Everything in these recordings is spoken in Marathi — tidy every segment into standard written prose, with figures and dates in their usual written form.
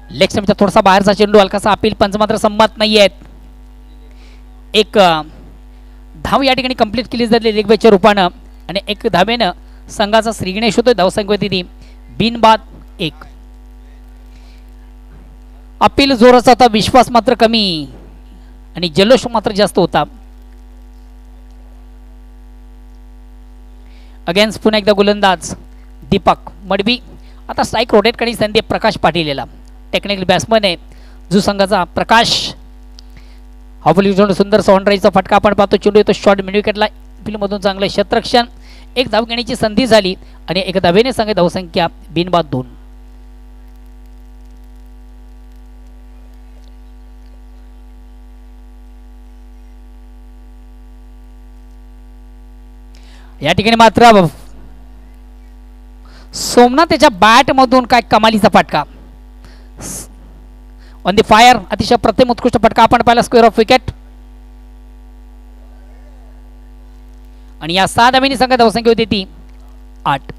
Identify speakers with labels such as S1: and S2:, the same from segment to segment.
S1: लेग स्टंपच्या थोडासा बाहेरचा चेंडू, हलकासा अपील, पंच मात्र संमत नाही आहेत. एक धाव या ठिकाणी कंप्लीट केली जाते लेग बॅचच्या रूपानं आणि एक धावेनं संघाचा श्रीगणेश होतोय. धावसंख्या होती ती बिनबाद 1. अपील जोराचा होता, विश्वास मात्र कमी आणि जल्लोष मात्र जास्त होता. अगेन्स्ट पुन्हा एकदा गोलंदाज दीपक मडवी. आता स्ट्राईक रोटेट करण्याची संधी प्रकाश पाटील याला, टेक्निकल बॅट्समन आहे जो संघाचा. प्रकाश हाफली सुंदर सॉन्ड्राईचा फटका आपण पाहतो. चेंडू येतो शॉर्ट मिड विकेटला, फील्डमधून चांगलं क्षेत्ररक्षण, एक धाव घेण्याची संधी झाली आणि एक धावेने संघ धावसंख्या बिनबाद 2. या ठिकाणी मात्र सोमनाथ त्याच्या बॅट मधून काय कमालीचा फटका ऑन दी फायर, अतिशय प्रतिम उत्कृष्ट फटका आपण पाहिला. स्क्वेअर ऑफ विकेट आणि या 6 धावेनी संघ धावसंख्या होती ती 8.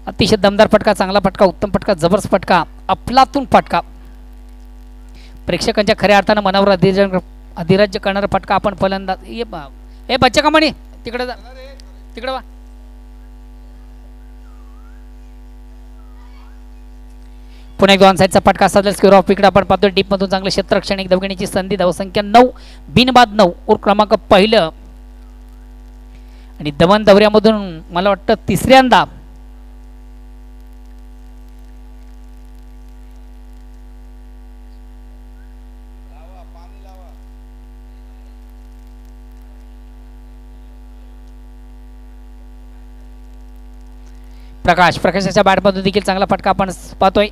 S1: अतिशय दमदार फटका, चांगला फटका, उत्तम फटका, जबरदस्त फटका, अफलातून फटका, प्रेक्षकांच्या खऱ्या अर्थानं मनावर अधिराज्य करणारा फटका आपण फलंदाज. हे बच्चा कमानी तिकडे जा, तिकडे वा. पुन्हा एक 2 साईडचा फटका साधला. स्क्वेअर ऑफ विकेट आपण पाहतो. डीप मधून चांगलं क्षेत्ररक्षण, एक धावण्याची संधी, धावसंख्या 9 बिनबाद 9. ओर क्रमांक पहिलं आणि दमन दौऱ्यामधून मला वाटतं तिसऱ्यांदा प्रकाशाच्या बॅटमधून देखील चांगला फटका आपण पाहतोय.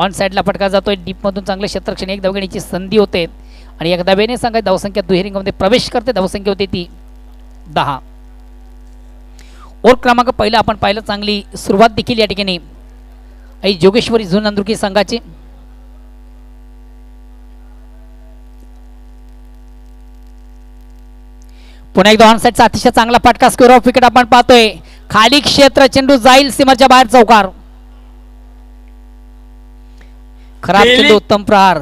S1: ऑन साईडला फटका जातोय, डीपमधून चांगलं क्षेत्ररक्षण, एक धाव घेण्याची संधी होते आणि एक धावेने सांगा धावसंख्या दुहेरी रिंगमध्ये प्रवेश करते. धावसंख्या होती ती 10. ओर क्रमांक पहिला आपण पाहिलं, चांगली सुरुवात देखील या ठिकाणी आई जोगेश्वरी झुन अंद्रुकी संघाची. पुन्हा एकदा ऑन साईडचा अतिशय चांगला फटका, स्क्वेअर ऑफ विकेट आपण पाहतोय. खाली क्षेत्र, चेंडू जाईल सीमाच्या बाहेर, चौकार. खराब चेंडू, उत्तम प्रहार.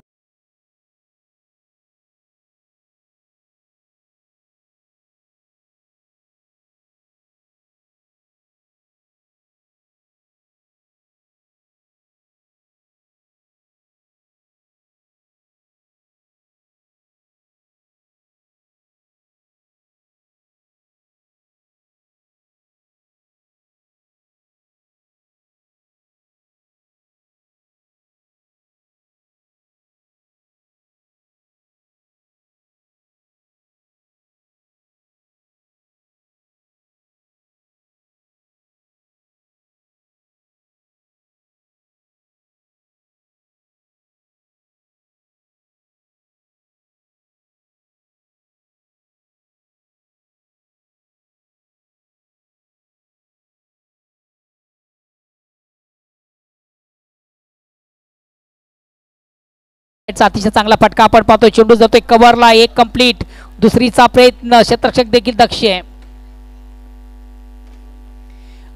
S1: अतिशय चांगला फटका आपण पाहतोय. चेंडू जातोय कव्हरला, एक कंप्लीट. दुसरीचा प्रयत्न, क्षेत्ररक्षक देखील दक्ष आहे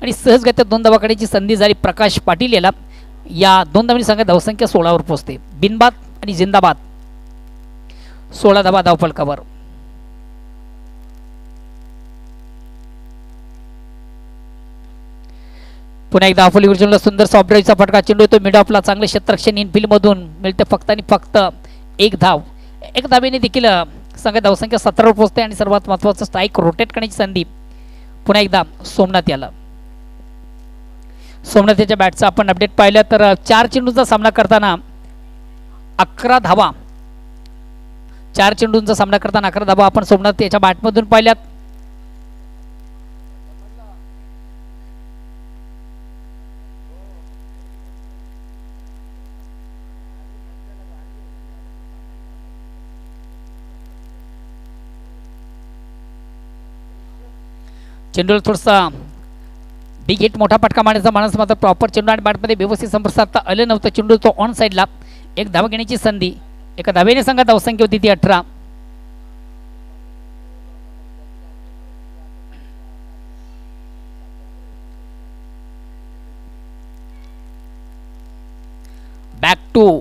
S1: आणि सहजगत्या 2 धावा काढण्याची संधी झाली प्रकाश पाटील याला. या 2 धावांनी संघ धावसंख्या 16 वर पोहोचते. बिनबाद आणि जिंदाबाद 16 धावा धावफलकावर. पुन्हा एकदा अफोलीवरच्या सुंदर सॉफ्टड्राईव्हचा फटका, चेंडू येतो मिड ऑफला, चांगले क्षेत्ररक्षण, इनफिल्ड मधून मिळते फक्त आणि फक्त एक धाव. एक धावेने देखील संघ धावसंख्या 17 वर पोहोचते आणि सर्वात महत्त्वाचं स्ट्राईक रोटेट करण्याची संधी पुन्हा एकदा सोमनाथ याला. सोमनाथ याच्या बॅटचा आपण अपडेट पाहिलं तर 4 चेंडूंचा सामना करताना 11 धावा, 4 चेंडूंचा सामना करताना 11 धावा आपण सोमनाथ याच्या बॅटमधून पाहिल्यात. चेंडूला थोडासा बिग हिट, मोठा फटका मारण्याचा माणूस मात्र प्रॉपर चेंडू आणि बॅटमध्ये व्यवस्थित संपर्क साधता आलं नव्हतं. चेंडू तो ऑन साईडला, एक धावा घेण्याची संधी, एका धावेने संघ धावसंख्या होती ती 18. टू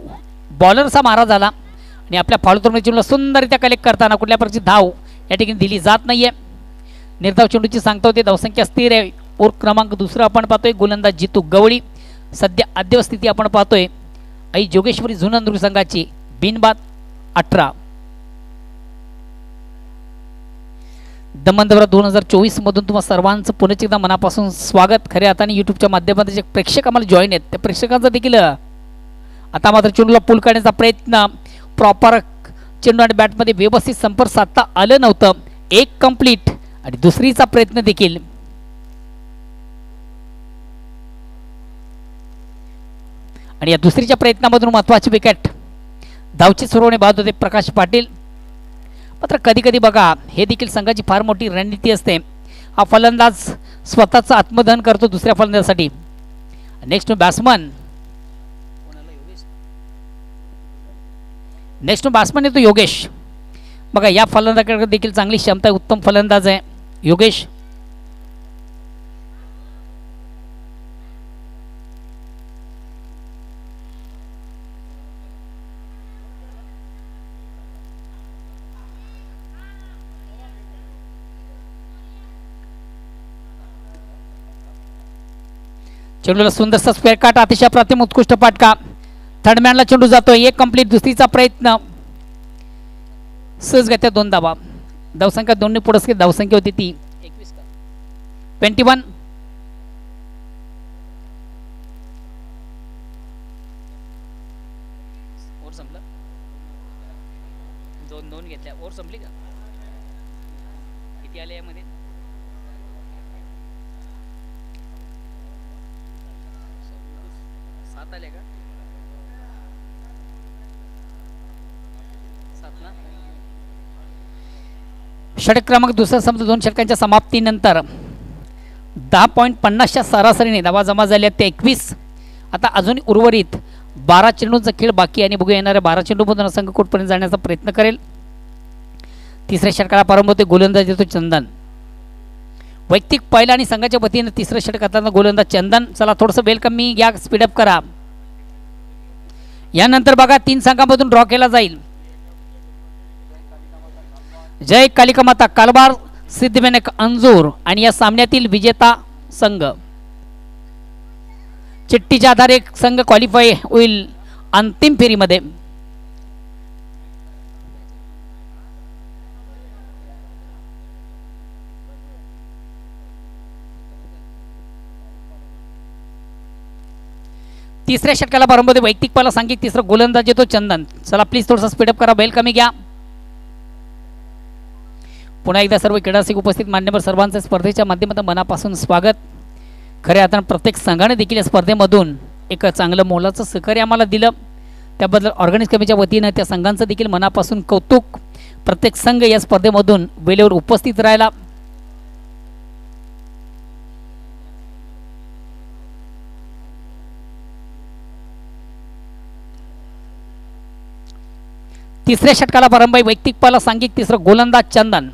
S1: बॉलरचा मारा झाला आणि आपल्या फाळूतून चेंडूला सुंदररित्या कलेक्ट करताना कुठल्या प्रकारची धाव या ठिकाणी दिली जात नाहीये. निर्धाव चेंडूची सांगता होते. धावसंख्या स्थिर आहे. ओव्हर क्रमांक दुसरा आपण पाहतोय गोलंदाज जितू गवळी. सध्या अद्यव स्थिती आपण पाहतोय आई जोगेश्वरी जुनंदूर संघाची बिनबाद 18. दमनदवरा 2024 मधून तुम्हा सर्वांचं पुन्हा एकदा मनापासून स्वागत. खऱ्या अर्थाने यूट्यूबच्या माध्यमातून जे प्रेक्षक आम्हाला जॉईन आहेत त्या प्रेक्षकांचा देखील आता मात्र चेंडूला पूल करण्याचा प्रयत्न. प्रॉपर चेंडू आणि बॅटमध्ये व्यवस्थित संपर्क साधता आलं नव्हतं. एक कंप्लीट आणि दुसरीचा प्रयत्न देखील. आणि या दुसरीच्या प्रयत्नामधून महत्त्वाची विकेट धावची सुरवणे बाद होते प्रकाश पाटील. मात्र कधी कधी बघा हे देखील संघाची फार मोठी रणनीती असते. हा फलंदाज स्वतःचं आत्मदहन करतो दुसऱ्या फलंदाजासाठी. नेक्स्ट बॅट्समन येतो योगेश. बघा या फलंदाजाकडे देखील चांगली क्षमता आहे. उत्तम फलंदाज आहे योगेश. चेंडूला सुंदरसा स्क्वेअर काट अतिशय अप्रतिम उत्कृष्ट पाटका. थर्डमॅनला चेंडू जातोय. एक कंप्लीट दुसरीचा प्रयत्न सहज घेत्या 2 धावा. धावसंख्या 2 ने पुढे धावसंख्या होती ती 21. ओव्हर संपला. 2 घेतल्या. ओव्हर संपली का? किती आले यामध्ये? 7 आले का? 7 ना. षटक क्रमांक दुसरा संपला. 2 षटकांच्या समाप्तीनंतर 10.50च्या सरासरीने धावा जमा झाल्या त्या 21. आता अजून उर्वरित 12 चेंडूंचा खेळ बाकी आहे आणि बघूया येणाऱ्या 12 चेंडूमधून संघ कोर्टपर्यंत जाण्याचा प्रयत्न करेल. तिसऱ्या षटकाला प्रारंभ होते गोलंदाज येतो चंदन. वैयक्तिक पहिला आणि संघाच्या वतीने तिसरं षटक आता गोलंदाज चंदन. चला थोडंसं वेलकम मी या स्पीडअप करा. यानंतर बघा 3 संघांमधून ड्रॉ केला जाईल. जय कालिका माता कालबार सिद्धिविनायक अंजूर आणि या सामन्यातील विजेता संघ. चिठ्ठीच्या आधारे एक संघ क्वालिफाय होईल अंतिम फेरीमध्ये. तिसऱ्या षटकाला प्रारंभ होते. वैयक्तिक पहिला सांघिक तिसरा गोलंदाज येतो चंदन. चला प्लीज थोडासा स्पीडअप करा. बेल कमी घ्या. पुन्हा एकदा सर्व क्रीडासिक उपस्थित मान्यवर सर्वांचं स्पर्धेच्या माध्यमातून मनापासून स्वागत. खऱ्या अर्थानं प्रत्येक संघाने देखील या स्पर्धेमधून एक चांगलं मोलाचं सहकार्य आम्हाला दिलं त्याबद्दल ऑर्गनाइज कमिटीच्या वतीनं त्या संघांचं देखील मनापासून कौतुक. प्रत्येक संघ या स्पर्धेमधून वेळेवर उपस्थित राहिला. तिसऱ्या षटकाला प्रारंभ. वैयक्तिक पहिला सांघिक तिसरा गोलंदाज चंदन.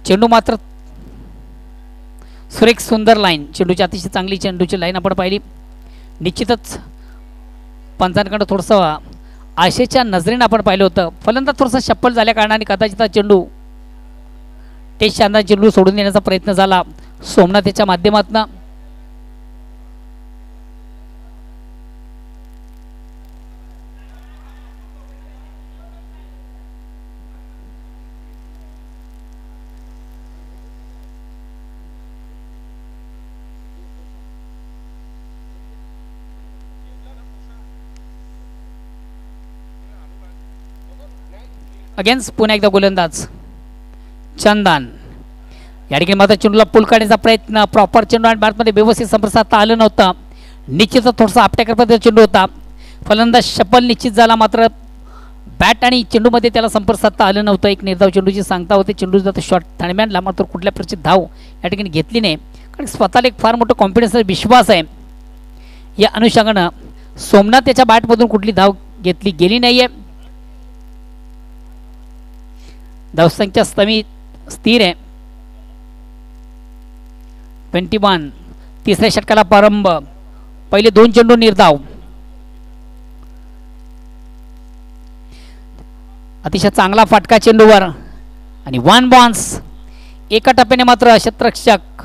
S1: चेंडू मात्र सुरेख सुंदर लाईन. चेंडूची अतिशय चांगली चेंडूची लाईन आपण पाहिली. निश्चितच पंचांकडे थोडंसं आशेच्या नजरेनं आपण पाहिलं होतं. फलंदाज थोडासा शप्पल झाल्या कारणाने कदाचित चेंडू टेस्ट शानदार चेंडू सोडून देण्याचा प्रयत्न झाला सोमनाथ याच्या माध्यमातून. अगेन्स्ट पुन्हा एकदा गोलंदाज चंदन. या ठिकाणी मात्र चेंडूला पूल काढण्याचा प्रयत्न. प्रॉपर चेंडू आणि बॅटमध्ये व्यवस्थित संपर्क साधता आलं नव्हतं. निश्चितच थोडासा आपट्याकर पद्धतीचा चेंडू होता. फलंदाज शपल निश्चित झाला मात्र बॅट आणि चेंडूमध्ये त्याला संपर्क साधता आलं नव्हतं. एक निर्धाव चेंडूची सांगता होते. चेंडू जातो शॉट थर्डमॅनला मात्र कुठल्या प्रकारची धाव या ठिकाणी घेतली नाही कारण स्वतःला एक फार मोठं कॉन्फिडन्स विश्वास आहे. या अनुषंगानं सोमनाथ याच्या बॅटमधून कुठली धाव घेतली गेली नाही आहे. धावसंख्या स्थिर आहे. 21. तिसऱ्या षटकाला प्रारंभ. पहिले 2 चेंडू निर्धाव. अतिशय चांगला फटका चेंडूवर आणि 1 बॉन्स. एका टप्प्याने मात्र क्षेत्ररक्षक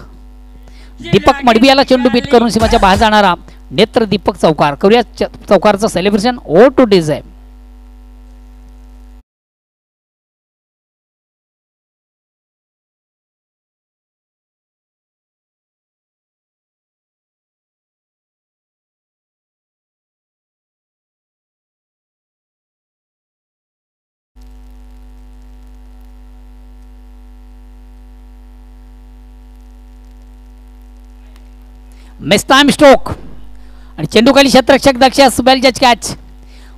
S1: दीपक मडवी याला चेंडू बीट करून सीमाच्या बाहेर जाणारा नेत्र दीपक चौकार. करूया चौकारचं सेलिब्रेशन. ओ टू डीजे. मेस्ताम स्ट्रोक आणि चेंडूखाली क्षेत्ररक्षक दक्ष सुबेल जज कॅच.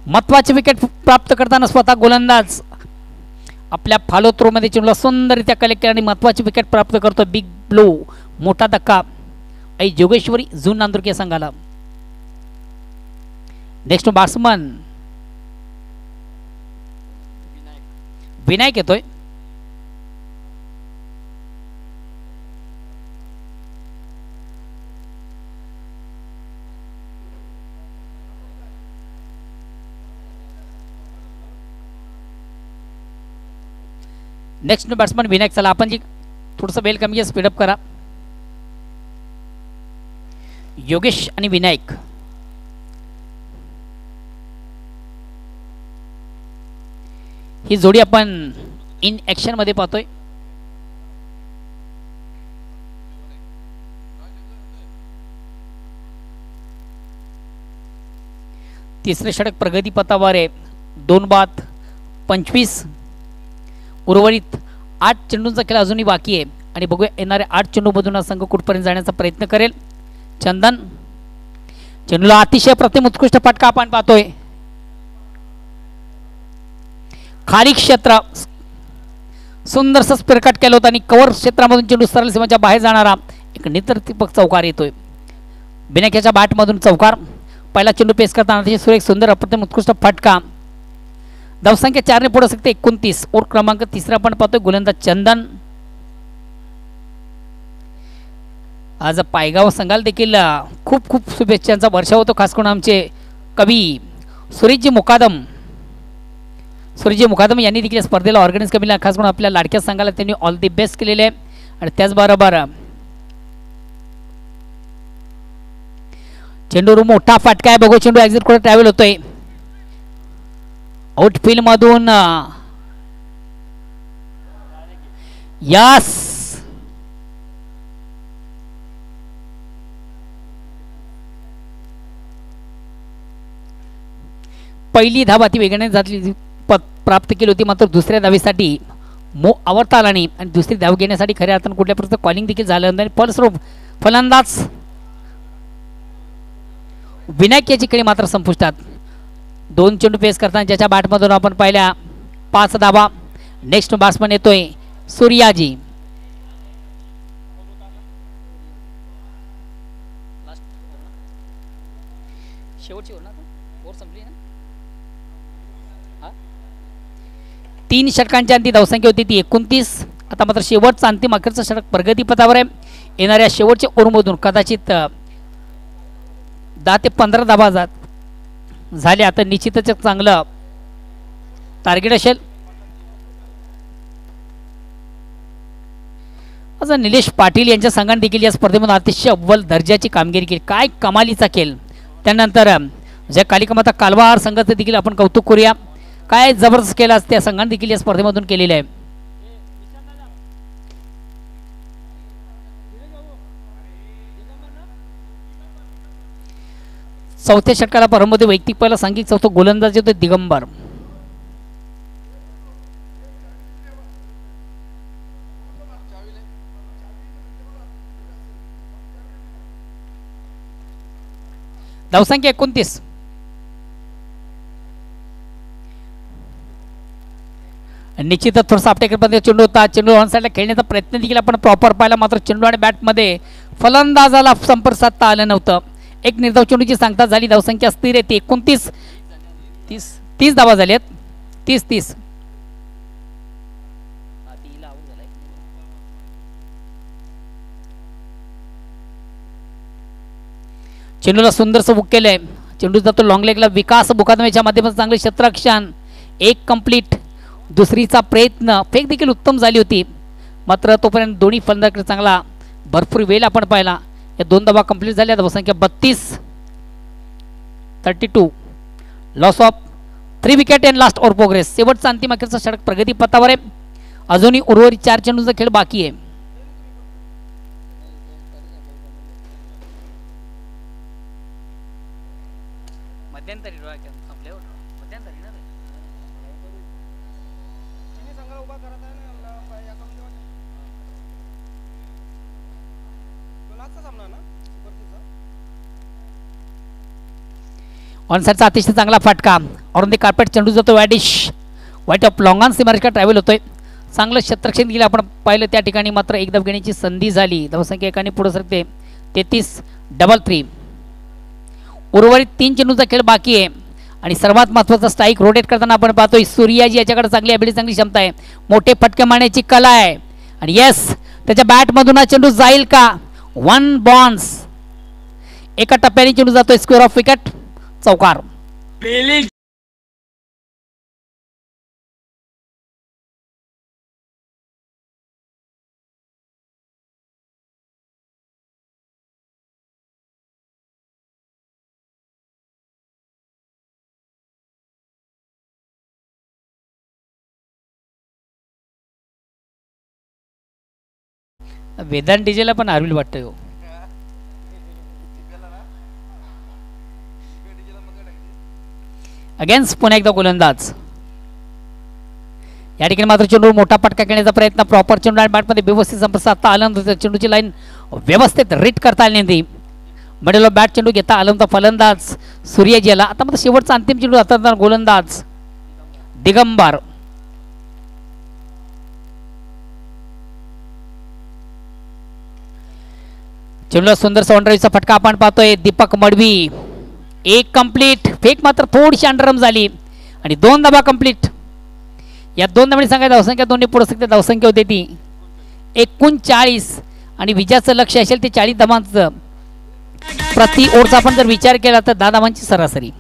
S1: महत्वाचे विकेट प्राप्त करताना स्वतः गोलंदाज आपल्या फॉलो थ्रोमध्ये चेंडूला सुंदररित्या कलेक्ट केला आणि महत्वाची विकेट प्राप्त करतो. Big blow. मोठा धक्का आई जोगेश्वरी झून नांदुरकी संघाला. नेक्स्ट बॅट्समन विनायक येतोय. Next batsman Vinayak. चला आपण जी थोडंसं बेल कमी स्पीडअप करा. योगेश आणि विनायक. ही जोडी आपण इन ऍक्शन मध्ये पाहतोय. तिसरे षटक प्रगतीपथावर आहे. 2 बाद 25. उर्वरित 8 चेंडूंचा खेळ अजूनही बाकी आहे आणि बघूया येणाऱ्या 8 चेंडूमधून हा संघ कुठपर्यंत जाण्याचा प्रयत्न करेल. चंदन चेंडूला अतिशय प्रतिम उत्कृष्ट फटका आपण पाहतोय. खाली क्षेत्र सुंदरसं स्पिरकट केलं होतं आणि कव्हर क्षेत्रामधून चेंडू सरळ सीमाच्या बाहेर जाणारा एक नेत्र दीपक चौकार येतोय. बिनाक्याच्या बॅटमधून चौकार. पहिला चेंडू पेस करताना अतिशय सुरेख सुंदर अप्रतिम उत्कृष्ट फटका. धावसंख्या 4 ने पुढे शकते 29. ओव्हर क्रमांक 3 आपण पाहतोय गोलंदाज चंदन. आज पायगाव संघाला देखील खूप खूप शुभेच्छांचा वर्षाव होतो. खास करून आमचे कवी सुरेशजी मुकादम यांनी देखील स्पर्धेला ऑर्गनाइज केलेला. खास करून आपल्या लाडक्या संघाला त्यांनी ऑल दी बेस्ट केलेले आहे. आणि त्याचबरोबर चेंडूवर मोठा फटका आहे. बघू चेंडू एक्झिट कडे ट्रॅव्हल होतोय. आउटफील्ड मधून यस. पहिली धाव अति वेगाने झाली प्राप्त केली होती. मात्र दुसऱ्या धावेसाठी आवडता आला नाही आणि दुसरी धाव घेण्यासाठी खऱ्या अर्थानं कुठल्या प्रकारचं कॉलिंग देखील झालं नाही. फलस्वरूप फलंदाज विनायक याची खेळी मात्र संपुष्टात. 2 चेंडू पेस करताना ज्याच्या बॅटमधून आपण पाहिल्या 5 धावा. नेक्स्ट बॅट्समन येतोय सूर्याजी. शेवटची ओव्हर संपली ना. 3 षटकांची अंतिम धावसंख्या होती ती 29. आता मात्र शेवटचा अंतिम अखेरचं षटक प्रगतीपथावर आहे. येणाऱ्या शेवटच्या ओव्हरमधून कदाचित 10 ते 15 धावा झाले. आता निश्चितच चांगलं टार्गेट असेल. असं निलेश पाटील यांच्या संघाने देखील या स्पर्धेमध्ये अतिशय अव्वल दर्जाची कामगिरी केली. काय कमालीचा खेळ. त्यानंतर ज्या कालिकामाता कालवार संघाचं देखील आपण कौतुक करूया. काय जबरदस्त केला त्या संघाने देखील या स्पर्धेमधून केलेले आहे. चौथ्या षटकाला प्रारंभ वैयक्तिक पहिला सांघिक चौथा गोलंदाज होते दिगंबर. धावसंख्या 29. निश्चितच थोडासा आपल्याकडे चेंडू होता. चेंडू ऑन साईडला खेळण्याचा प्रयत्न देखील आपण प्रॉपर पाहिला. मात्र चेंडू आणि बॅटमध्ये फलंदाजाला संपर्क साधता आलं नव्हतं. एक निर्धाव चेंडूची सांगता झाली. धावसंख्या स्थिर येते 29. 30 धावा झाल्यात. 30. चेंडूला सुंदरसं बुक केलं आहे. चेंडू जातो लॉंग लेगला. विकास बुकादमेच्या माध्यमातून चांगले क्षेत्ररक्षण. एक कंप्लीट. दुसरीचा प्रयत्न फेक देखील उत्तम झाली होती, मात्र तोपर्यंत दोन्ही फलंदाजाकडे चांगला भरपूर वेळ आपण पाहिला. या 2 धावा कंप्लीट झाल्या. धावसंख्या 32. Loss of 3 wicket and last over progress. शेवटचा अंतिम अखेरचा षटक प्रगती पथावर आहे. अजूनही उर्वरित 4 चेंडूंचा खेळ बाकी आहे. मध्यंतरी ऑन साईडचा अतिशय चांगला फटका. ऑन द कार्पेट चेंडू जातो वॅडिश. वाईट ऑफ लॉंगान सीमारेषा ट्रॅव्हल होतोय. चांगलं क्षेत्ररक्षण गेलं आपण पाहिलं त्या ठिकाणी, मात्र एक धाव घेण्याची संधी झाली. धावसंख्या एकाने पुढे सरकते. 33-3. उर्वरित 3 चेंडूचा खेळ बाकी आहे आणि सर्वात महत्त्वाचा स्ट्राईक रोटेट करताना आपण पाहतोय सूर्याजी याच्याकडे चांगली ॲबिलिटी, चांगली क्षमता आहे, मोठे फटके मारण्याची कला आहे. आणि येस, त्याच्या बॅटमधून हा चेंडू जाईल का? 1 बॉन्स. एका टप्प्याने चेंडू जातोय स्क्वेअर ऑफ विकेट, चौकार. वेदांत डीजेला पण आरविल वाटतंय हो. अगेन्स्ट पुन्हा एकदा गोलंदाज. या ठिकाणी मात्र चेंडूवर मोठा फटका खेळण्याचा प्रयत्न. प्रॉपर चेंडू आणि बॅटमध्ये व्यवस्थित संपर्क साधता आला नव्हता. चेंडूची लाईन व्यवस्थित रीट करता आली नाही. मिडल ऑफ बॅट चेंडू घेता आला नव्हता फलंदाज सूर्याजी याला. आता मात्र शेवटचा अंतिम चेंडू हातात गोलंदाज दिगंबर. चेंडूला सुंदर ड्राईव्हचा फटका आपण पाहतोय. दीपक मडवी. एक कंप्लीट. फेक मात्र थोडीशी अंडरम झाली आणि 2 धावा कंप्लीट. या 2 धावांनी सांगायचं धावसंख्या दोन्ही पुढे सकते. धावसंख्या होती ती 39 आणि विजयाचं लक्ष असेल ते 40 धावांचं. प्रति ओव्हरचा आपण जर विचार केला तर 10 धावांची सरासरी.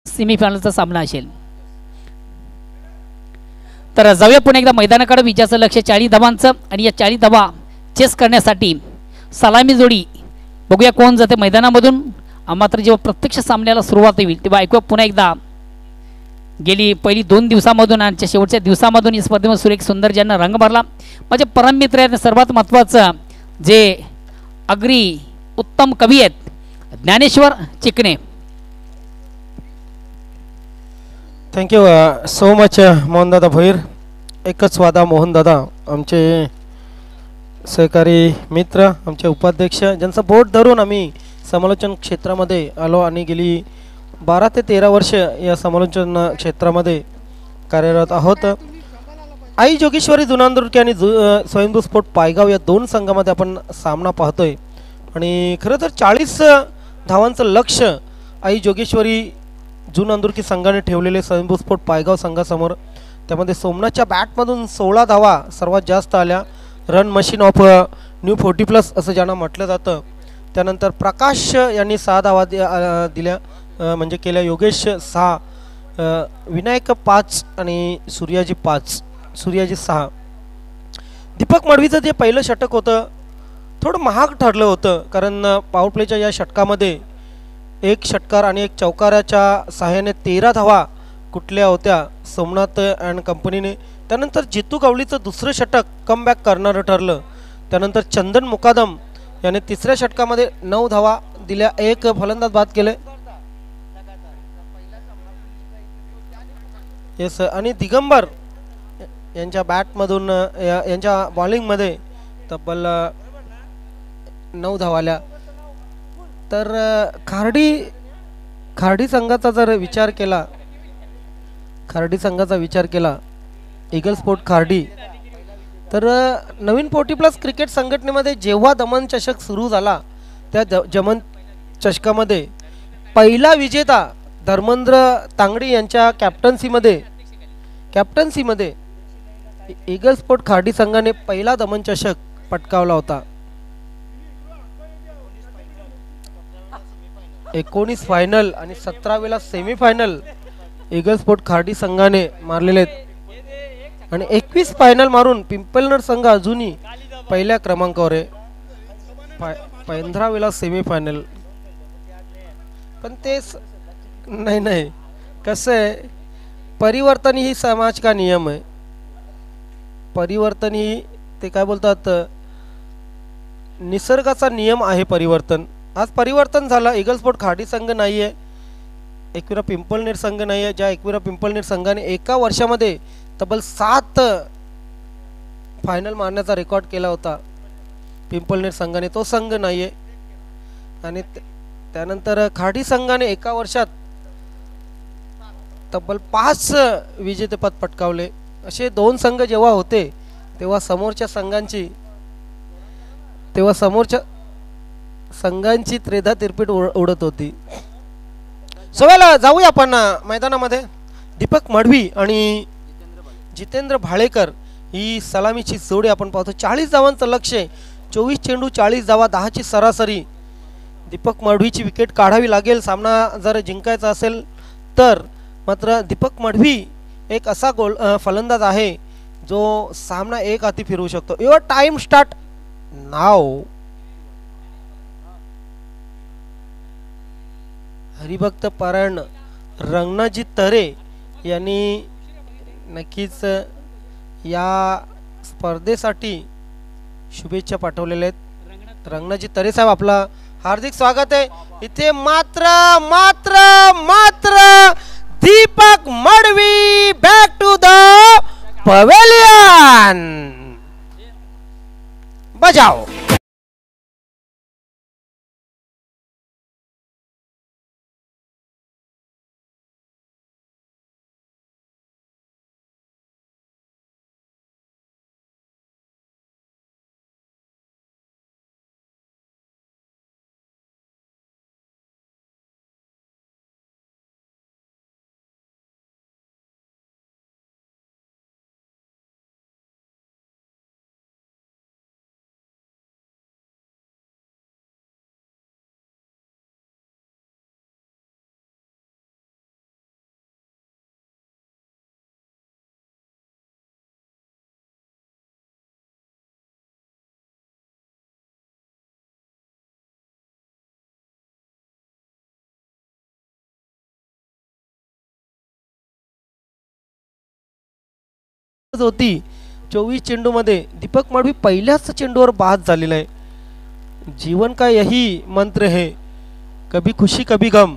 S1: सेमीफायनलचा सामना असेल. तर जाऊया पुन्हा एकदा मैदानाकडे. विजयाचं लक्ष 40 धावांचं आणि या 40 धावा चेस करण्यासाठी सलामी जोडी बघूया कोण जाते मैदानामधून. मात्र जेव्हा प्रत्यक्ष सामन्याला सुरुवात होईल तेव्हा ऐकूया पुन्हा एकदा गेली पहिली 2 दिवसामधून आणि शेवटच्या दिवसामधून या स्पर्धेमध्ये सुरेख सुंदर ज्यांना रंग भरला. माझे परम मित्र आहेत. सर्वात महत्त्वाचं जे अग्री उत्तम कवी आहेत Dnyaneshwar Chikane.
S2: Thank you so much मोहनदादा भोईर. एकच वादा मोहनदादा आमचे सहकारी मित्र, आमचे उपाध्यक्ष, ज्यांचा बोट धरून आम्ही समालोचन क्षेत्रामध्ये आलो आणि गेली 12 ते 13 वर्ष या समालोचन क्षेत्रामध्ये कार्यरत आहोत. आई जोगेश्वरी जुनांदुर्की आणि स्वयंभू स्पोर्ट पायगाव या 2 संघामध्ये आपण सामना पाहतोय आणि खरं तर 40 धावांचं लक्ष आई जोगेश्वरी जुनांदुर्की संघाने ठेवलेले स्वयंभू स्पोर्ट पायगाव संघासमोर. त्यामध्ये सोमनाथच्या बॅटमधून 16 धावा सर्वात जास्त आल्या. रन मशीन ऑफ न्यू 40+ असं ज्यांना म्हटलं जातं. त्यानंतर प्रकाश यांनी 6 धावा दिल्या म्हणजे केल्या. योगेश 6, विनायक 5 आणि सूर्याजी 5, सूर्याजी 6. दीपक मडवीचं जे पहिलं षटक होतं थोडं महाग ठरलं होतं, कारण पॉवर प्लेच्या या षटकामध्ये 1 षटकार आणि 1 चौकाराच्या सहाय्याने 13 धावा कुठल्या होत्या सोमनाथ अँड कंपनीने. त्यानंतर जितू गवळीचं दुसरं षटक कमबॅक करणारं ठरलं. त्यानंतर चंदन मुकादम याने तिसऱ्या षटकामध्ये 9 धावा दिल्या, एक फलंदाज बाद केले. येस, आणि दिगंबर यांच्या बॅटमधून यांच्या बॉलिंगमध्ये तब्बल 9 धावा आल्या. तर खार्डी संघाचा जर विचार केला, ईगल स्पोर्ट खार्डी, तर नवीन 40+ क्रिकेट संघटनेमध्ये जेव्हा दमन चषक सुरू झाला त्या दमन चषकामध्ये पहिला विजेता धर्मेंद्र तांगडी यांच्या कॅप्टन्सीमध्ये ईगल स्पोर्ट खार्डी संघाने पहिला दमन चषक पटकावला होता. 19 फायनल आणि 17वेला सेमीफायनल ईगल स्पोर्ट खार्डी संघाने मारलेले आहेत आणि 21 फायनल मारून पिंपलनर संघ अजूनही पहिल्या क्रमांकावर आहे. 15वेला सेमीफायनल. पण तेच नाही कसं आहे, परिवर्तन ही समाज का नियम आहे. परिवर्तन ही ते काय बोलतात, निसर्गाचा नियम आहे परिवर्तन. आज परिवर्तन झालं. ईगल स्पोर्ट खार्डी संघ नाही आहे, एकविरा पिंपळनेर संघ नाही आहे. ज्या एकविरा पिंपळनेर संघाने एका वर्षामध्ये तब्बल 7 फायनल मारण्याचा रेकॉर्ड केला होता, पिंपळनेर संघाने तो संघ नाही आहे. आणि त्यानंतर खार्डी संघाने एका वर्षात तब्बल 5 विजेतेपद पटकावले. असे 2 संघ जेव्हा होते तेव्हा समोरच्या संघांची त्रेधा तिरपीट उडत होती. सगळ्याला जाऊया आपण मैदानामध्ये. दीपक मडवी आणि जितेंद्र भाळेकर ही सलामीची जोडी आपण पाहतो. 40 धावांचं लक्ष्य, 24 चेंडू 40 धावा, 10ची सरासरी. दीपक मडवीची विकेट काढावी लागेल सामना जर जिंकायचा असेल तर. मात्र दीपक मडवी एक असा फलंदाज आहे जो सामना एक हाती फिरवू शकतो. युअर टाइम स्टार्ट नाव. हरिभक्त पारायण रंगनाजी तरे यांनी नक्कीच या स्पर्धेसाठी शुभेच्छा पाठवलेल्या आहेत. रंगनाजी तरे साहेब, आपला हार्दिक स्वागत आहे. इथे मात्र Deepak Madvi back to the pavilion. बजाओ. होती 24 चेंडू मध्ये दीपक मडवी पहिल्याच चेंडूवर बाद झालेला आहे. जीवन का यही मंत्र है, कभी खुशी कभी गम,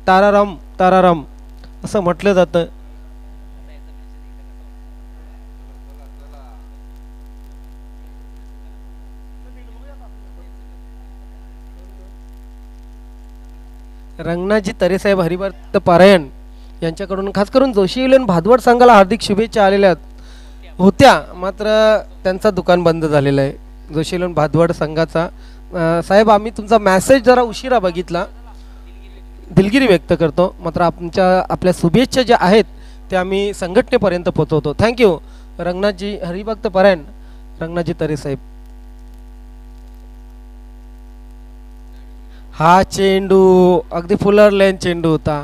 S2: ताराराम ताराराम असं म्हटलं जातं. रंगनाथजी तरेसाहेब हरिभक्त पारायण यांच्याकडून खास करून जोशी इलेवन भादवड संघाला हार्दिक शुभेच्छा आलेल्या होत्या. मात्र त्यांचा दुकान बंद झालेलं आहे जोशी इलेवन भादवड संघाचा. साहेब, आम्ही तुमचा मेसेज जरा उशिरा बघितला, दिलगिरी व्यक्त करतो. मात्र आपल्या शुभेच्छा ज्या आहेत त्या आम्ही संघटनेपर्यंत पोहोचवतो. थँक्यू रंगनाथजी हरिभक्त पारायण, रंगनाथजी तरेसाहेब. हा चेंडू अगदी फुलर लेन चेंडू होता.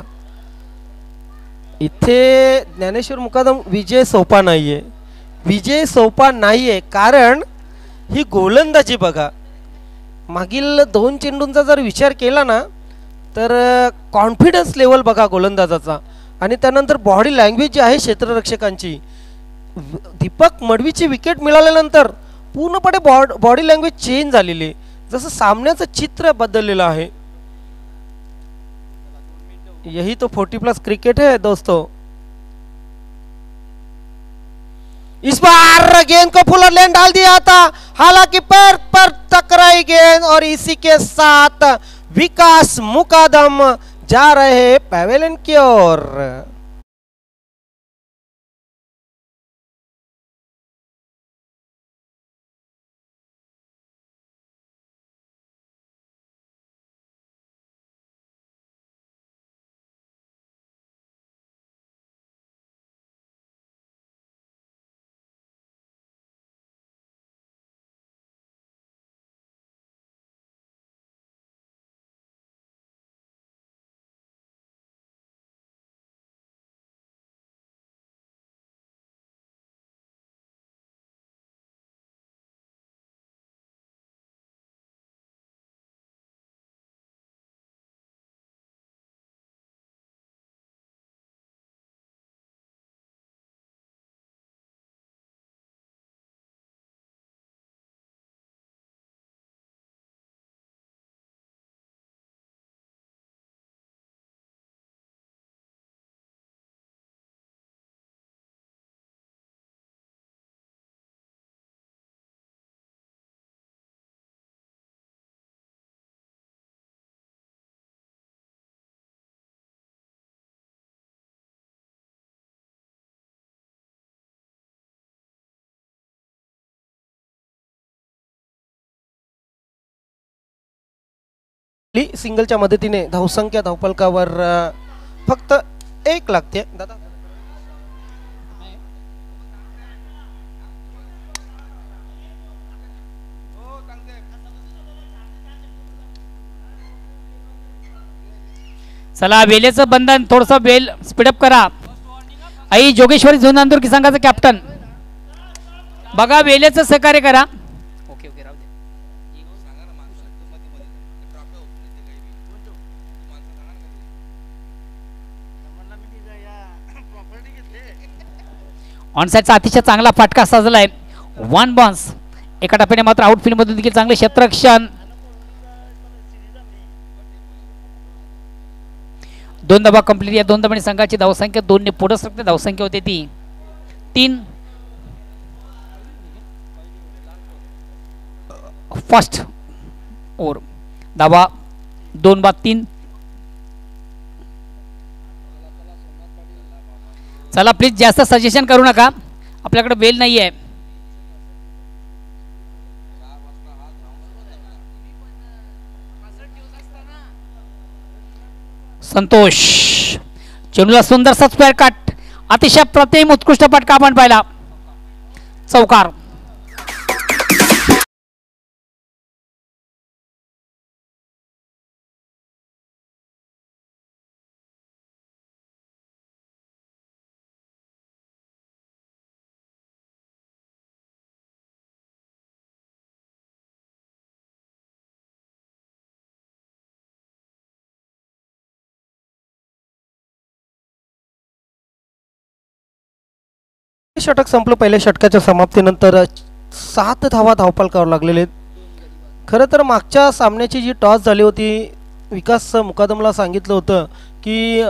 S2: इथे ज्ञानेश्वर मुकादम विजय सोपा नाहीये, विजय सोपा नाहीये कारण ही गोलंदाजी बघा. मागील 2 चेंडूंचा जर विचार केला ना तर कॉन्फिडन्स लेवल बघा गोलंदाजाचा, आणि त्यानंतर बॉडी लँग्वेज जी आहे क्षेत्ररक्षकांची. दीपक मडवीची विकेट मिळाल्यानंतर पूर्णपणे बॉडी लँग्वेज चेंज झालेली. जसं सामन्याचं चित्र बदललेलं आहे. यही तो 40+ क्रिकेट है दोस्तों. इस बार गेंद को फुलर लेन डाल दिया था, हालांकि पैर पर टकराई गेंद और इसी के साथ विकास मुकादम जा रहे पैवेलियन की ओर. सिंगलच्या मदतीने धावसंख्या धावफलकावर फक्त 1 लागते दादा.
S1: चला वेलेचं बंधन थोडस वेल स्पीडअप करा. आई जोगेश्वरी झोनांदूर संघाचं कॅप्टन बघा वेलेचं सहकार्य करा. ओके ओके राहू दे. ऑनसाईडचा अतिशय चांगला फटका साजलाय. 1 बॉन्स. एका टप्प्याने मात्र आउटफील्ड मधून देखील चांगले क्षेत्ररक्षण. 2 धावा कंप्लीट. या 2 धावांनी संघाची धावसंख्या 2 ने पुढे सरकते. धावसंख्या होते ती 3. फर्स्ट ओव्हर धावा 2-3. चला प्लीज जास्त सजेशन करू नका, आपल्याकडे वेल नाही आहे. संतोष चेंडूला सुंदरसा स्क्वेअर कट. अतिशय प्रतिम उत्कृष्ट फटका आपण पाहिला. चौकार.
S2: षटक संपलं. पहिल्या षटकाच्या समाप्तीनंतर 7 धावा धावफलकावर लागलेले. खरं तर मागच्या सामन्याची जी टॉस झाली होती, विकास मुकादमला सांगितलं होतं की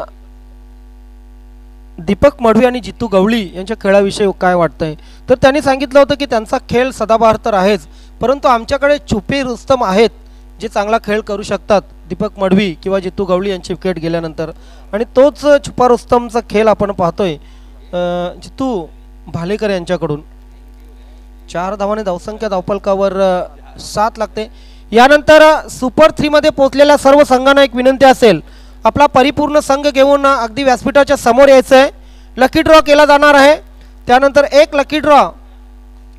S2: दीपक मडवी आणि जितू गवळी यांच्या खेळाविषयी काय वाटतंय. तर त्यांनी सांगितलं होतं की त्यांचा खेळ सदाबहार तर आहेच, परंतु आमच्याकडे छुपे रुस्तम आहेत जे चांगला खेळ करू शकतात, दीपक मडवी किंवा जितू गवळी यांची विकेट गेल्यानंतर. आणि तोच छुपा रुस्तमचा खेळ आपण पाहतोय जितू भालेकर यांच्याकडून. 4 धावाने धावसंख्या धावफलकावर 7 लागते. यानंतर सुपर 3 मध्ये पोहोचलेल्या सर्व संघांना एक विनंती असेल, आपला परिपूर्ण संघ घेऊन अगदी व्यासपीठाच्या समोर यायचं आहे. लकी ड्रॉ केला जाणार आहे. त्यानंतर एक लकी ड्रॉ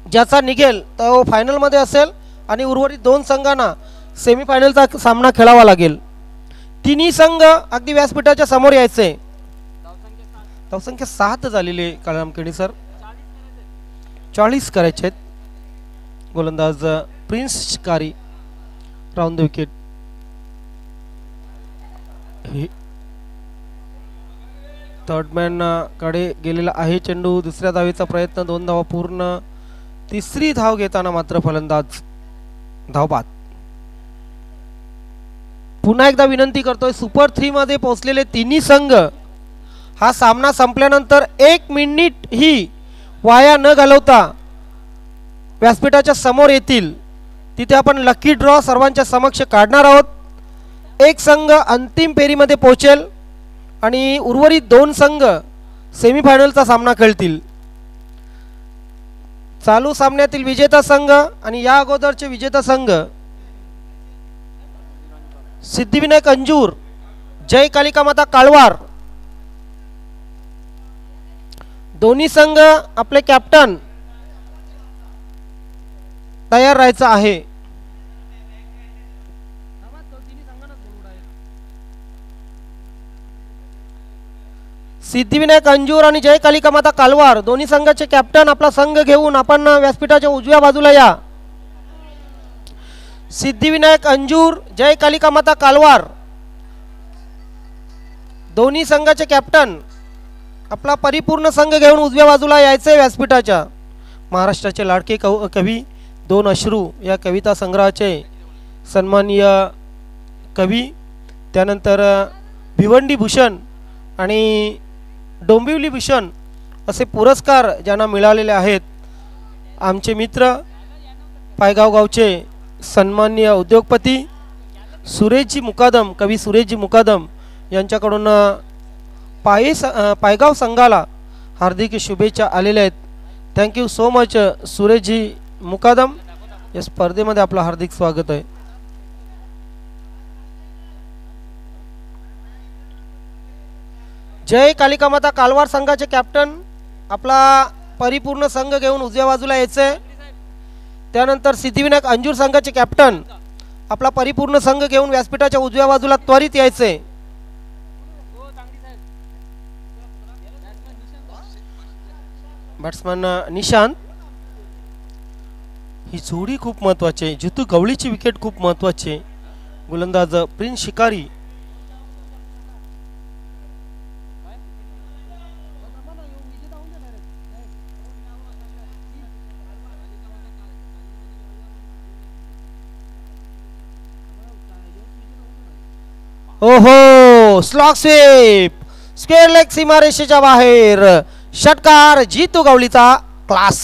S2: ज्याचा निघेल तो फायनलमध्ये असेल आणि उर्वरित 2 संघांना सेमीफायनलचा सामना खेळावा लागेल. तिन्ही संघ अगदी व्यासपीठाच्या समोर यायचे. धावसंख्या 7 झालेली आहे काळामकेणी सर. 40 करायचे आहेत. गोलंदाज प्रिन्स शिकारी राऊंड द विकेट. थर्डमॅन कडे गेलेला आहे चेंडू. दुसऱ्या धावेचा प्रयत्न. 2 धावा पूर्ण. तिसरी धाव घेताना मात्र फलंदाज धावबाद. पुन्हा एकदा विनंती करतोय, सुपर 3 मध्ये पोहोचलेले तिन्ही संघ हा सामना संपल्यानंतर 1 मिनिट ही वाया न घालवता व्यासपीठाच्या समोर येतील. तिथे आपण लकी ड्रॉ सर्वांच्या समक्ष काढणार आहोत. एक संघ अंतिम फेरीमध्ये पोहोचेल आणि उर्वरित 2 संघ सेमीफायनलचा सामना खेळतील. चालू सामन्यातील विजेता संघ आणि या अगोदरचे विजेता संघ सिद्धिविनायक अंजूर, जय कालिका माता काळवार, दोन्ही संघ आपले कॅप्टन तयार राहायचं आहे. सिद्धिविनायक अंजूर आणि जय कालिका माता कालवार दोन्ही संघाचे कॅप्टन आपला संघ घेऊन आपण व्यासपीठाच्या उजव्या बाजूला या. सिद्धिविनायक अंजूर, जय कालिका माता कालवार दोन्ही संघाचे कॅप्टन आपला परिपूर्ण संघ घेऊन उजव्या बाजूला यायचे व्यासपीठाच्या. महाराष्ट्राचे लाडके कवी 2 अश्रू या कविता संग्रहाचे सन्माननीय कवी, त्यानंतर भिवंडी भूषण आणि डोंबिवली भूषण असे पुरस्कार ज्यांना मिळालेले आहेत. आमचे मित्र पायगाव गावचे सन्माननीय उद्योगपती सुरेशजी मुकादम, कवी सुरेशजी मुकादम यांच्याकडून पायगाव संघाला हार्दिक शुभेच्छा आलेल्या आहेत. थँक्यू सो मच सुरेशजी मुकादम. या स्पर्धेमध्ये आपलं हार्दिक स्वागत आहे. जय कालिका माता कालवार संघाचे कॅप्टन आपला परिपूर्ण संघ घेऊन उजव्या बाजूला यायचे. त्यानंतर सिद्धिविनायक अंजूर संघाचे कॅप्टन आपला परिपूर्ण संघ घेऊन व्यासपीठाच्या उजव्या बाजूला त्वरित यायचे. बॅट्समन निशांत, ही जोडी खूप महत्वाची आहे. जितू गवळीची विकेट खूप महत्वाची आहे. गोलंदाज प्रिन्स शिकारी, ओहो स्लॉग स्वीप, स्क्वेअर लेग सीमारेषेच्या बाहेर, षटकार जितू गवळीचा क्लास.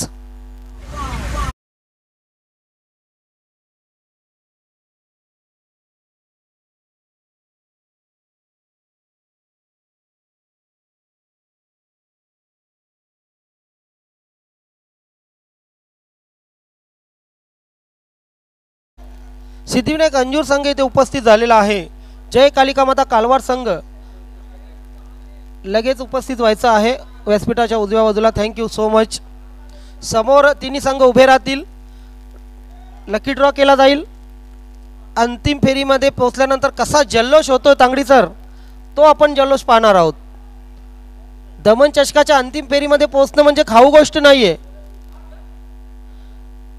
S2: सिद्धिविनायक अंजूर संघ इथे उपस्थित झालेला आहे. जय कालिका माता कालवार संघ लगेच उपस्थित व्हायचा आहे व्यासपीठाच्या उजव्या बाजूला. Thank you so much. समोर तिन्ही संघ उभे राहतील. लकी ड्रॉ केला जाईल. अंतिम फेरीमध्ये पोहोचल्यानंतर कसा जल्लोष होतो तांगडी सर, तो आपण जल्लोष पाहणार आहोत. दमन चषकाच्या अंतिम फेरीमध्ये पोहोचणं म्हणजे खाऊ गोष्ट नाहीये.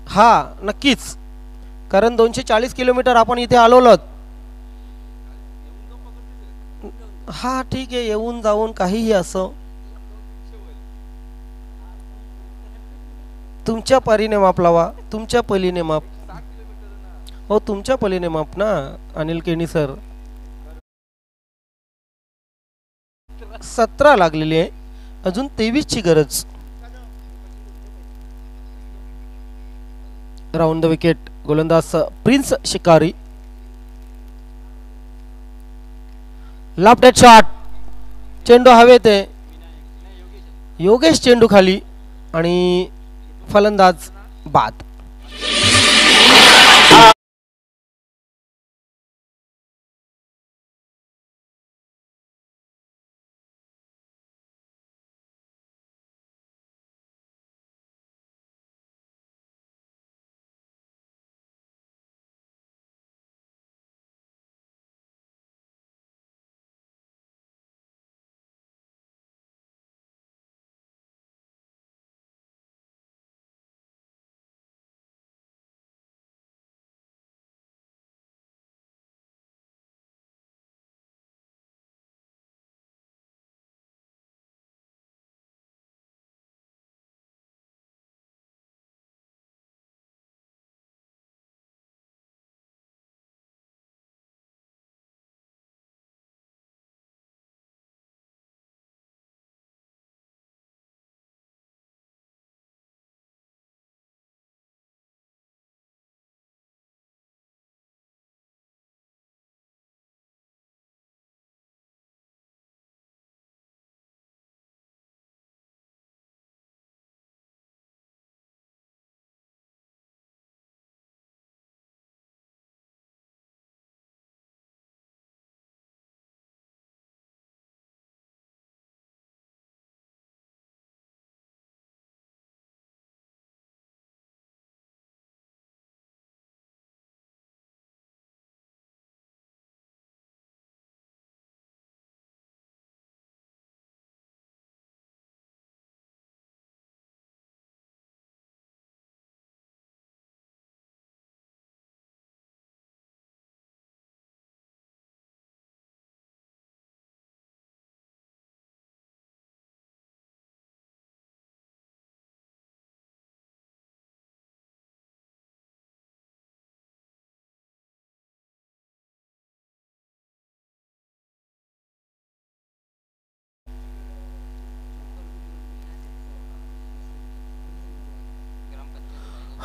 S2: हा नक्कीच, कारण 240 किलोमीटर आपण इथे आलोत. हा ठीक आहे, येऊन जाऊन काहीही असो, तुमच्या परीने माप लावा, तुमच्या पलीने माप. हो तुमच्या पलीने माप ना अनिल केणी सर. 17 लागलेली आहे, अजून 23 ची गरज. राऊंड द विकेट गोलंदाज प्रिन्स शिकारी. लेफ्ट शॉट, चेंडू हवेत आहे. योगेश चेंडू खाली आणि फलंदाज बाद.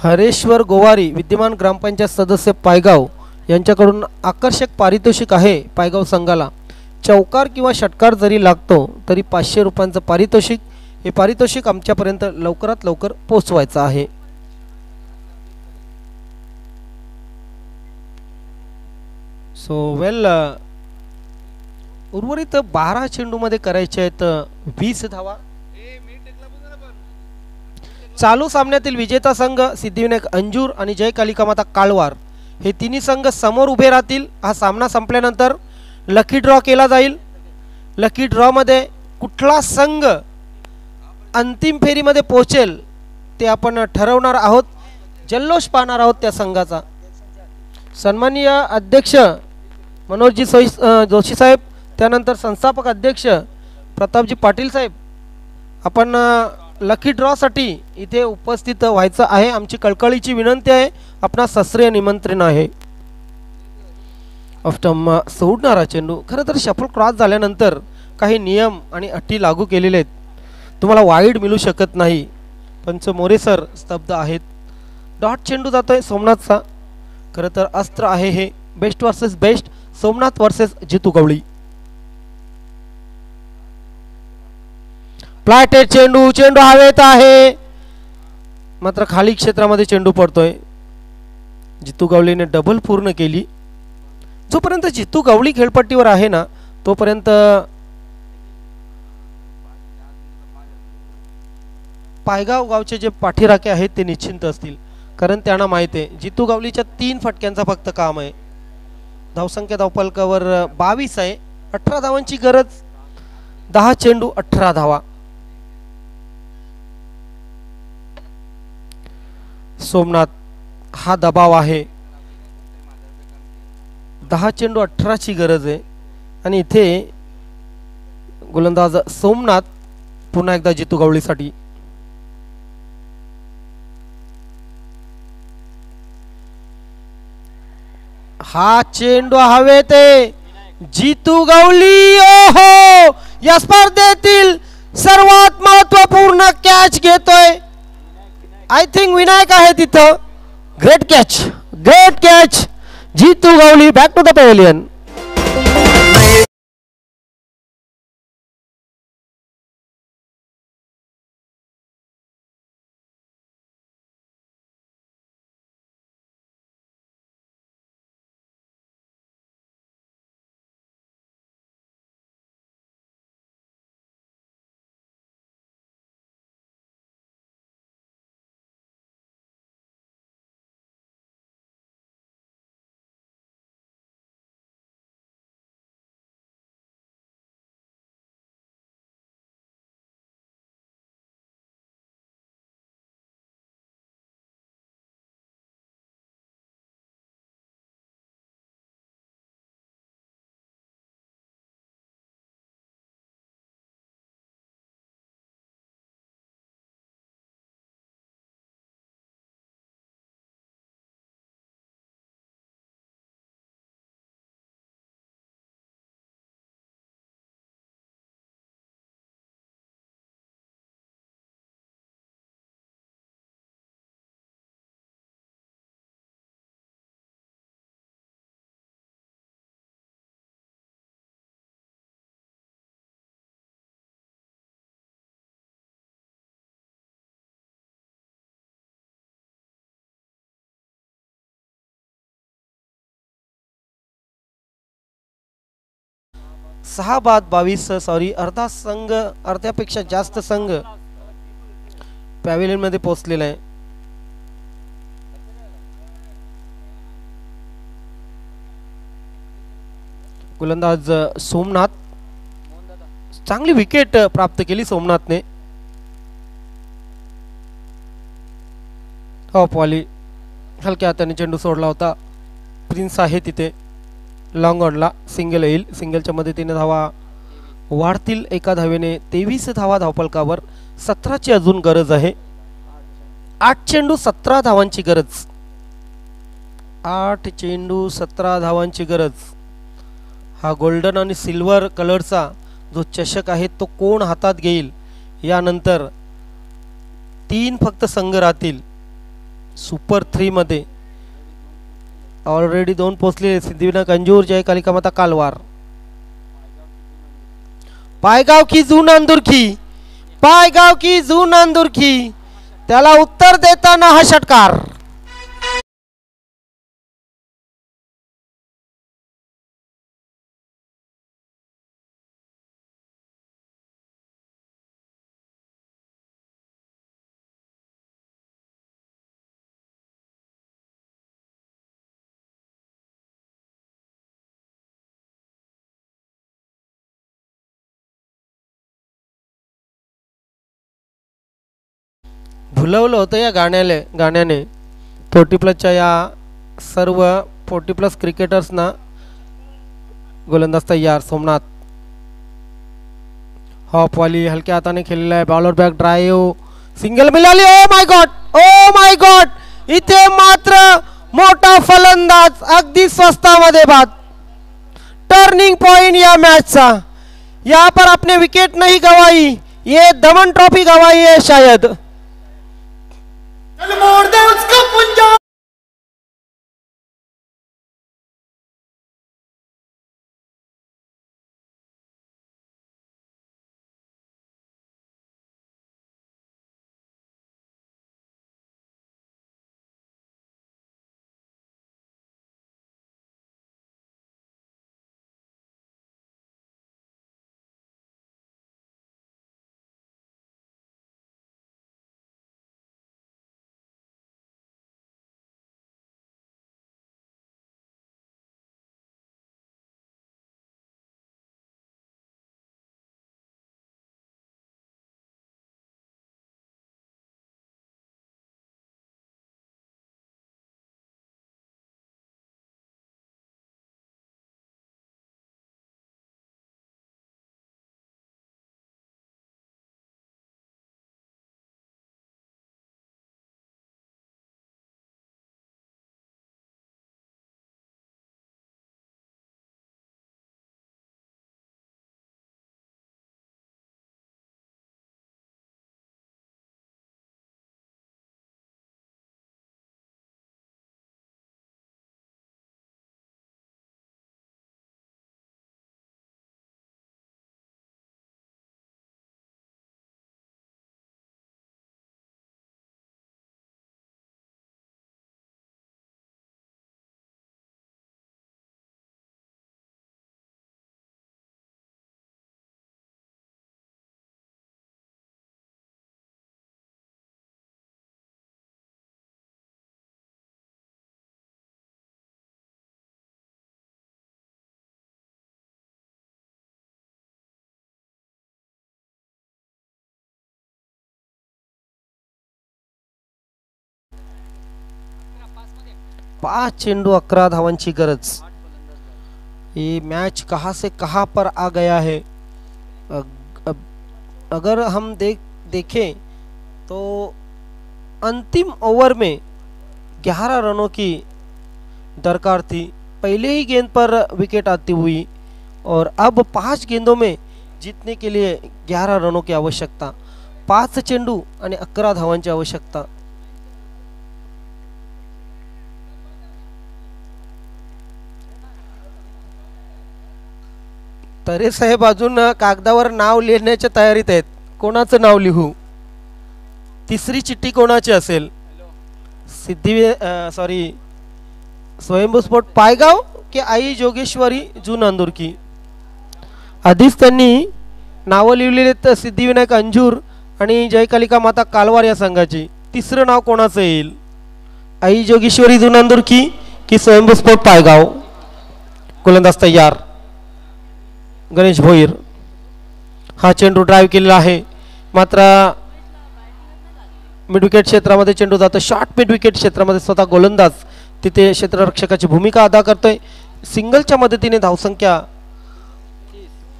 S2: हरेश्वर गोवारी विद्यमान ग्रामपंचायत सदस्य पायगाव यांच्याकडून आकर्षक पारितोषिक आहे पायगाव संघाला. चौकार किंवा षटकार जरी लागतो तरी 500 रुपयांचं पारितोषिक. हे पारितोषिक आमच्यापर्यंत लवकरात लवकर पोहोचवायचं आहे. सो वेल उर्वरित 12 चेंडूमध्ये करायचे आहेत 20 धावा. चालू सामन्यातील विजेता संघ सिद्धिविनायक अंजूर आणि जय कालिका माता काळवार हे तिन्ही संघ समोर उभे राहतील. हा सामना संपल्यानंतर लकी ड्रॉ केला जाईल. लकी ड्रॉमध्ये कुठला संघ अंतिम फेरीमध्ये पोहोचेल ते आपण ठरवणार आहोत. जल्लोष पाहणार आहोत त्या संघाचा. सन्माननीय अध्यक्ष मनोहरजी जोशी साहेब, त्यानंतर संस्थापक अध्यक्ष प्रतापजी पाटील साहेब, आपण लकी ड्रॉसाठी इथे उपस्थित व्हायचं आहे. आमची कळकळीची विनंती आहे. आपणास सश्रेय निमंत्रण आहे. ऑफ्टम सोडणारा चेंडू. खरं तर शफल क्रॉस झाल्यानंतर काही नियम आणि अटी लागू केलेले आहेत. तुम्हाला वाईड मिळू शकत नाही. पंच मोरे सर स्तब्ध आहेत. डॉट चेंडू जातोय सोमनाथचा. खरं तर अस्त्र आहे हे. Best versus best. Somnath versus Jitu Gawali. प्लॅटेड चेंडू. चेंडू हवेत आहे मात्र खाली क्षेत्रामध्ये चेंडू पडतोय. जितू गवळीने डबल पूर्ण केली. जोपर्यंत जितू गवळी खेळपट्टीवर आहे ना तोपर्यंत पायगाव गावचे जे पाठीराखे आहेत ते निश्चिंत असतील. कारण त्यांना माहिती आहे जितू गवळीच्या 3 फटक्यांचा फक्त काम आहे. धावसंख्या धावफलकावर 22 आहे. 18 धावांची गरज. 10 चेंडू 18 धावा. सोमनाथ हा दबाव आहे. 10 चेंडू 18 ची गरज आहे आणि इथे गोलंदाज सोमनाथ पुन्हा एकदा जितू गवळीसाठी. हा चेंडू हवेत आहे. जितू गवळी ओहो या स्पर्धेतील सर्वात महत्त्वपूर्ण कॅच घेतोय. आय थिंक विनायक आहे तिथं. Great catch. Great catch. Jitu Gawali back to the pavilion. सहा बाद 22 सॉरी अर्धा संघ अर्ध्यापेक्षा जास्त संघ पॅव्हिलियन मध्ये पोहोचलेला आहे. गोलंदाज सोमनाथ. चांगली विकेट प्राप्त केली सोमनाथने. टॉप वाली हलक्या हाताने चेंडू सोडला होता. प्रिन्स आहे तिथे. लॉंग ऑनला सिंगल येईल. सिंगलच्या मदतीने धावा वाढतील. एका धावेने 23 धावा धावफलकावर. 17 ची अजून गरज आहे. 8 चेंडू 17 धावांची गरज. 8 चेंडू 17 धावांची गरज. हा गोल्डन आणि सिल्वर कलरचा जो चषक आहे तो कोण हातात घेईल. यानंतर 3 फक्त संघ राहतील. सुपर 3 मध्ये ऑलरेडी 2 पोचले सिद्धिविनायक अंजूर, जय कालिका माता कालवार. पायगाव की जून अंदुरखी, पायगाव की जून अंदुरखी, त्याला उत्तर देताना हा षटकार. भुलवलं होतं या गाण्याने 40+ या सर्व 40+ क्रिकेटर्सना. गोलंदाज तयार सोमनाथ, हॉपवाली हलक्या हाताने खेळलेला आहे. बॉलर बॅक ड्राईव्ह, सिंगल मिळाली. Oh my God, oh my God, इथे मात्र मोठा फलंदाज अगदी स्वस्तामध्ये बाद. टर्निंग पॉइंट या मैच का. यहाँ पर आपने विकेट नहीं गवाई, ये दमन ट्रॉफी गवाई है शायद. मोड़ दे उसका पुंजा. पांच चेंडू 11 धावांची गरज. ये मैच कहां से कहां पर आ गया है. अगर हम देखें तो अंतिम ओवर में 11 रनों की दरकार थी. पहले ही गेंद पर विकेट आती हुई और अब 5 गेंदों में जीतने के लिए 11 रनों की आवश्यकता. 5 चेंडू आणि 11 धावांची आवश्यकता. तरे साहेब अजून कागदावर नाव लिहिण्याच्या तयारीत आहेत. कोणाचं नाव लिहू. तिसरी चिठ्ठी कोणाची असेल. स्वयंभू स्पोर्ट पायगाव की आई जोगेश्वरी जून अंदुरकी. आधीच त्यांनी नावं लिहिलेली आहेत सिद्धिविनायक अंजूर आणि जयकालिका माता कालवार या संघाची. तिसरं नाव कोणाचं येईल. आई जोगेश्वरी जून अंदुरकी की स्वयंभू स्पोर्ट पायगाव. गोलंदाज तयार गणेश भोईर. हा चेंडू ड्राईव्ह केलेला आहे मात्र मिड विकेट क्षेत्रामध्ये चेंडू जातो. शॉर्ट मिड विकेट क्षेत्रामध्ये स्वतः गोलंदाज तिथे क्षेत्ररक्षकाची भूमिका अदा करतोय. सिंगलच्या मदतीने धावसंख्या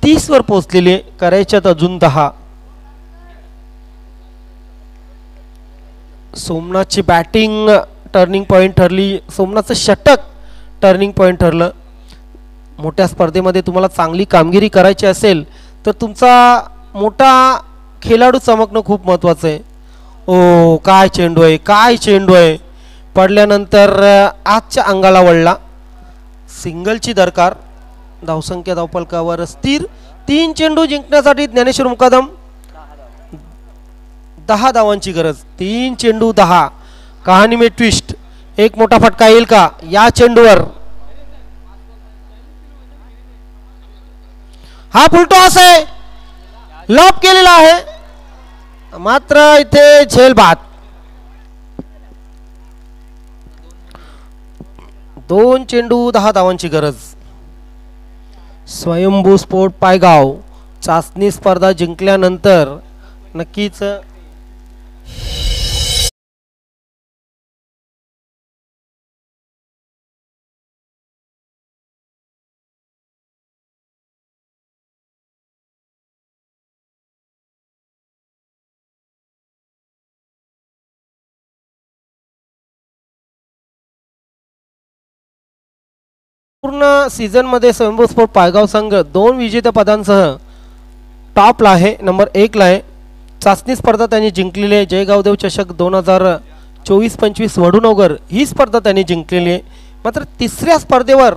S2: 30 वर पोहोचलेली. करायच्यात अजून 10. सोमनाथची बॅटिंग टर्निंग पॉइंट ठरली. सोमनाथचं षटक टर्निंग पॉइंट ठरलं. मोठ्या स्पर्धेमध्ये तुम्हाला चांगली कामगिरी करायची असेल तर तुमचा मोठा खेळाडू चमकणं खूप महत्त्वाचं आहे. ओ काय चेंडू आहे, काय चेंडू आहे. पडल्यानंतर आजच्या अंगाला वळला. सिंगलची दरकार. धावसंख्या धावफलकावर स्थिर. 3 चेंडू जिंकण्यासाठी ज्ञानेश्वर मुकादम. 10 धावांची गरज. 3 चेंडू 10. कहाणी में ट्विस्ट. एक मोठा फटका येईल का या चेंडूवर. हा फुलटॉस आहे. लॉब केलेला आहे. मात्र इथे झेल बाद. 2 चेंडू 10 धावांची गरज. स्वयंभू स्पोर्ट पायगाव चाचणी स्पर्धा जिंकल्यानंतर नक्कीच पूर्ण सीझन मध्ये स्वयंभू स्पोर्ट पायगाव संघ 2 विजेत्या पदांसह टॉपला आहे. नंबर 1 ला आहे. चाचणी स्पर्धा त्यांनी जिंकलेली आहे. जयगावदेव चषक 2024-25 वडूनगर ही स्पर्धा त्यांनी जिंकलेली आहे. मात्र तिसऱ्या स्पर्धेवर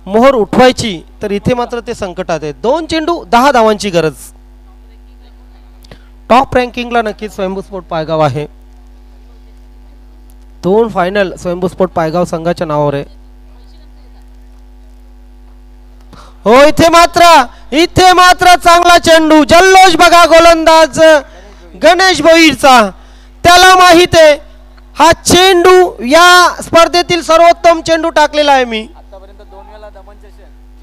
S2: मोहर उठवायची तर इथे मात्र ते संकटात आहे. 2 चेंडू 10 धावांची गरज. टॉप रँकिंगला नक्कीच स्वयंभू स्पोर्ट पायगाव आहे. 2 फायनल स्वयंभू स्पोर्ट पायगाव संघाच्या नावावर आहे. हो इथे मात्र चांगला चेंडू. जल्लोष बघा गोलंदाज गणेश भोईरचा. त्याला माहित आहे हा चेंडू या स्पर्धेतील सर्वोत्तम चेंडू टाकलेला आहे मी.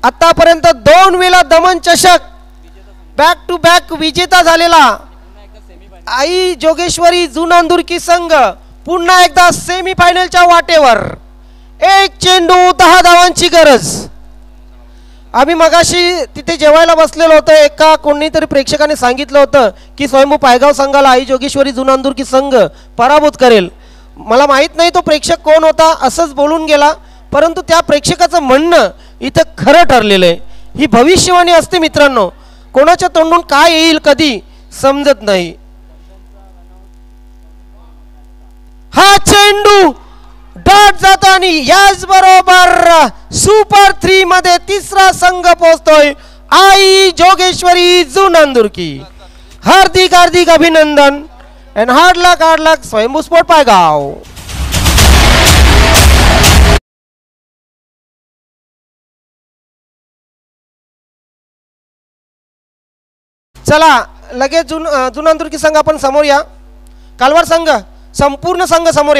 S2: आतापर्यंत 2 वेळा दमन चषक बॅक टू बॅक विजेता झालेला आई जोगेश्वरी जुनांदुर्की संघ पुन्हा एकदा सेमी फायनलच्या वाटेवर. 1 चेंडू 10 धावांची गरज. आम्ही मगाशी तिथे जेवायला बसलेलो होतो. एका कोणीतरी प्रेक्षकाने सांगितलं होतं की स्वयंभू पायगाव संघाला आई जोगेश्वरी जुनांदुर्की संघ पराभूत करेल. मला माहीत नाही तो प्रेक्षक कोण होता. असंच बोलून गेला. परंतु त्या प्रेक्षकाचं म्हणणं इथं खरं ठरलेलं आहे. ही भविष्यवाणी असते मित्रांनो. कोणाच्या तोंडून काय येईल कधी समजत नाही. हा चेंडू डॉट जातो आणि याच बरोबर सुपर 3 मध्ये तिसरा संघ पोहोचतोय आई जोगेश्वरी जुनांदुर्की. हार्दिक अभिनंदन and hard luck स्वयंभू स्पोर्ट पायगाव. चला लगेच जुनांदुर्की संघ आपण समोर या. कालवार संघ संपूर्ण संघ समोर या.